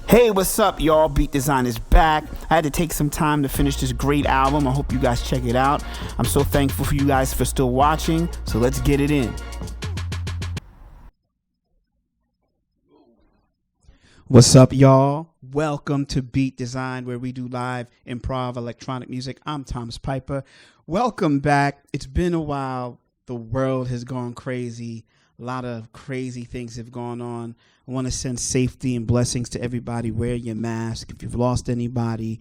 Hey, what's up, y'all? Beatdesign is back. I had to take some time to finish this great album. I hope you guys check it out. I'm so thankful for you guys for still watching, so let's get it in. What's up, y'all? Welcome to Beatdesign, where we do live improv electronic music. I'm Thomas Piper. Welcome back. It's been a while. The world has gone crazy. A lot of crazy things have gone on. I want to send safety and blessings to everybody. Wear your mask. If you've lost anybody,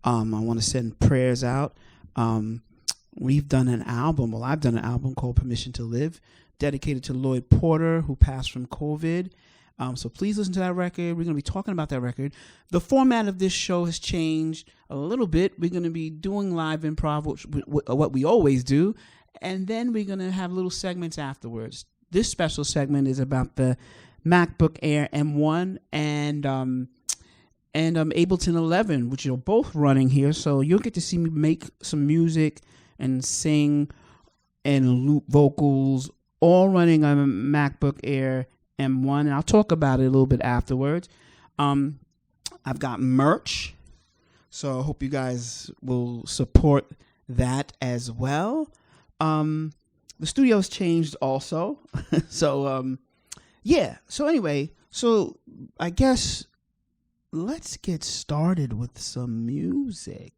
I want to send prayers out. We've done an album. Well, I've done an album called Permission to Live, dedicated to Lloyd Porter, who passed from COVID. So please listen to that record. We're going to be talking about that record. The format of this show has changed a little bit. We're going to be doing live improv, what we always do. And then we're going to have little segments afterwards. This special segment is about the MacBook Air M1 and Ableton 11, which are both running here. So you'll get to see me make some music and sing and loop vocals, all running on a MacBook Air M1. And I'll talk about it a little bit afterwards. I've got merch, so I hope you guys will support that as well. The studio's changed also. So, yeah. So anyway, so I guess let's get started with some music.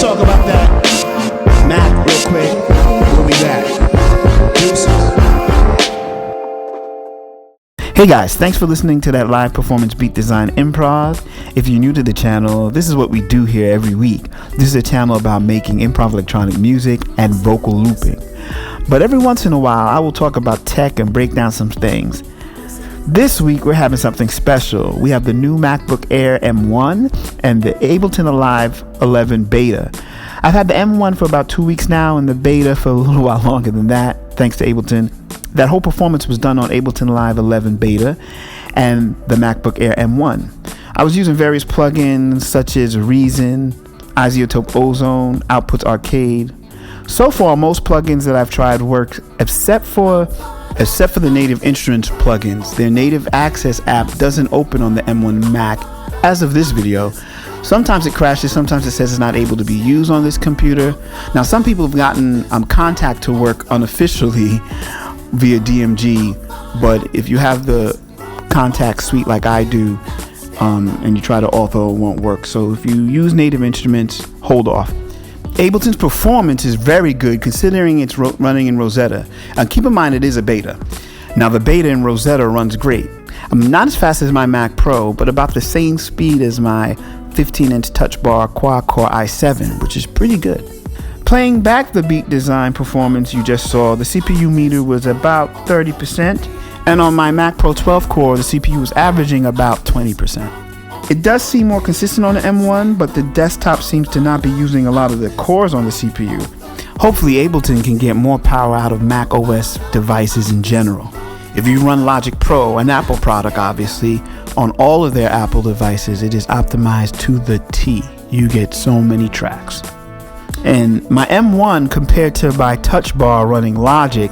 talk about that Mac real quick. We'll be back. Deuces. Hey guys, thanks for listening to that live performance beat design improv. If you're new to the channel, this is what we do here every week. This is a channel about making improv electronic music and vocal looping. But every once in a while, I will talk about tech and break down some things. This week, we're having something special. We have the new MacBook Air M1 and the Ableton Live 11 beta. I've had the M1 for about 2 weeks now and the beta for a little while longer than that, thanks to Ableton. That whole performance was done on Ableton Live 11 beta and the MacBook Air M1. I was using various plugins such as Reason, Isotope Ozone, Outputs Arcade. So far, most plugins that I've tried work except for the Native Instruments plugins. Their Native Access app doesn't open on the M1 Mac as of this video. Sometimes it crashes, sometimes it says it's not able to be used on this computer. Now, some people have gotten Contact to work unofficially via DMG, but if you have the Contact suite like I do, and you try to author, it won't work. So if you use Native Instruments, hold off. Ableton's performance is very good considering it's running in Rosetta. Keep in mind it is a beta. Now the beta in Rosetta runs great. Not as fast as my Mac Pro, but about the same speed as my 15-inch Touch Bar quad-core i7, which is pretty good. Playing back the beat design performance you just saw, the CPU meter was about 30%, and on my Mac Pro 12 core, the CPU was averaging about 20%. It does seem more consistent on the M1, but the desktop seems to not be using a lot of the cores on the CPU. Hopefully Ableton can get more power out of Mac OS devices in general. If you run Logic Pro, an Apple product obviously, on all of their Apple devices, it is optimized to the T. You get so many tracks. And my M1 compared to my Touch Bar running Logic,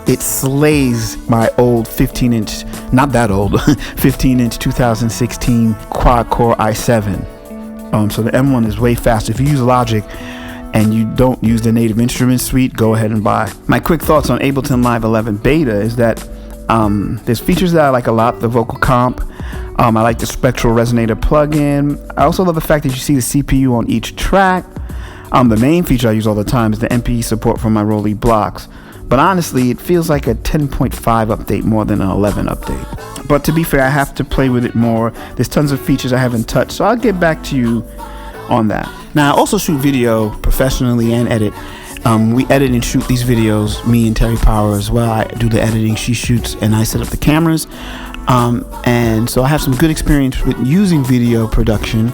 it slays my old 15-inch, not that old, 15-inch 2016 quad-core i7. So the M1 is way faster. If you use Logic and you don't use the Native Instruments suite, go ahead and buy. My quick thoughts on Ableton Live 11 beta is that there's features that I like a lot. The vocal comp. I like the spectral resonator plugin. I also love the fact that you see the CPU on each track. The main feature I use all the time is the MPE support for my Rolly blocks. But honestly, it feels like a 10.5 update more than an 11 update. But to be fair, I have to play with it more. There's tons of features I haven't touched, so I'll get back to you on that. Now, I also shoot video professionally and edit. We edit and shoot these videos, me and Terry Power as well. I do the editing, she shoots, and I set up the cameras. And so I have some good experience with using video production,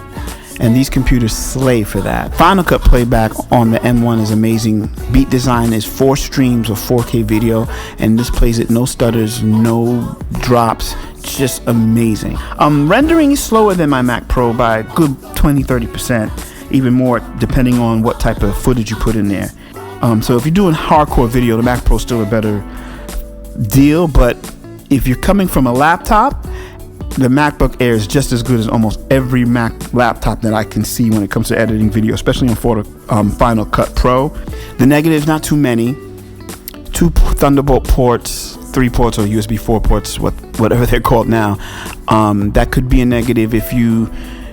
and these computers slay for that. Final Cut playback on the M1 is amazing. Beatdesign is 4 streams of 4K video, and this plays it no stutters, no drops, just amazing. Rendering is slower than my Mac Pro by a good 20-30%, even more depending on what type of footage you put in there. So if you're doing hardcore video, the Mac Pro is still a better deal, but if you're coming from a laptop, the MacBook Air is just as good as almost every Mac laptop that I can see when it comes to editing video, especially on Final Cut Pro. The negatives, not too many. 2 Thunderbolt ports, 3 ports or USB 4 ports, whatever they're called now. That could be a negative if you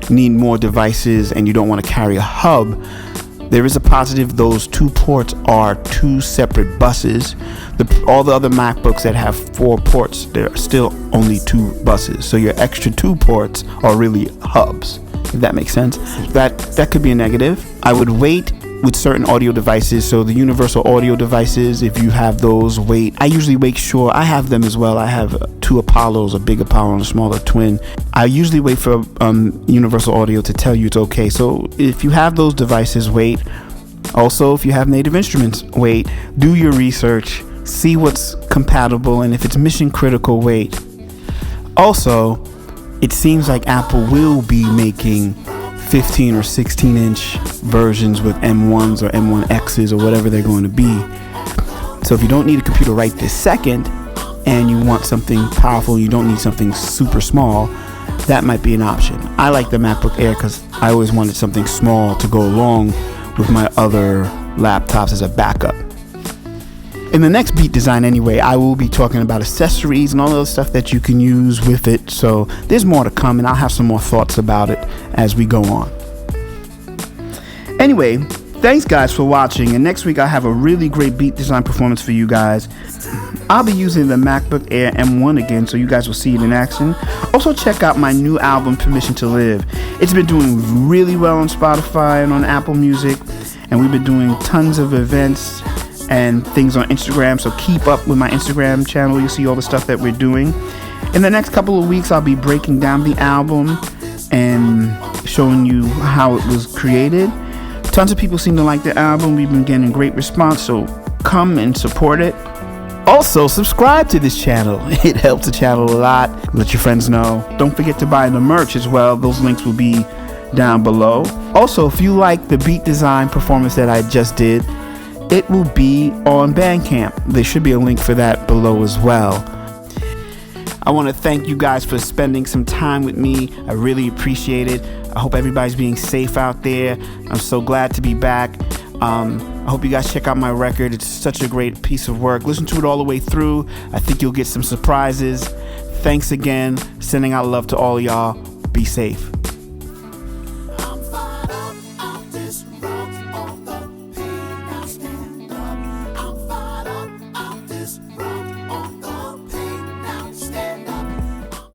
need more devices and you don't want to carry a hub. There is a positive. Those 2 ports are 2 separate buses. All the other MacBooks that have 4 ports, they're still only 2 buses. So your extra 2 ports are really hubs, if that makes sense. That could be a negative. I would wait with certain audio devices. So the universal audio devices, if you have those, wait. I usually make sure I have them as well. I have 2 Apollos, a big Apollo and a smaller twin. I usually wait for universal audio to tell you it's okay. So if you have those devices, wait. Also, if you have Native Instruments, wait. Do your research, see what's compatible, and if it's mission critical, wait. Also, it seems like Apple will be making 15 or 16-inch versions with M1s or M1Xs or whatever they're going to be. So if you don't need a computer right this second and you want something powerful, you don't need something super small, that might be an option. I like the MacBook Air because I always wanted something small to go along with my other laptops as a backup. In the next beat design anyway, I will be talking about accessories and all the other stuff that you can use with it. So there's more to come, and I'll have some more thoughts about it as we go on. Anyway, thanks guys for watching, and next week I have a really great beat design performance for you guys. I'll be using the MacBook Air M1 again, so you guys will see it in action. Also check out my new album, Permission to Live. It's been doing really well on Spotify and on Apple Music, and we've been doing tons of events and things on Instagram, so keep up with my Instagram channel. You'll see all the stuff that we're doing. In the next couple of weeks, I'll be breaking down the album and showing you how it was created. Tons of people seem to like the album. We've been getting great response, so come and support it. Also, subscribe to this channel. It helps the channel a lot. Let your friends know. Don't forget to buy the merch as well. Those links will be down below. Also, if you like the beat design performance that I just did, it will be on Bandcamp. There should be a link for that below as well. I want to thank you guys for spending some time with me. I really appreciate it. I hope everybody's being safe out there. I'm so glad to be back. I hope you guys check out my record. It's such a great piece of work. Listen to it all the way through. I think you'll get some surprises. Thanks again. Sending out love to all y'all. Be safe.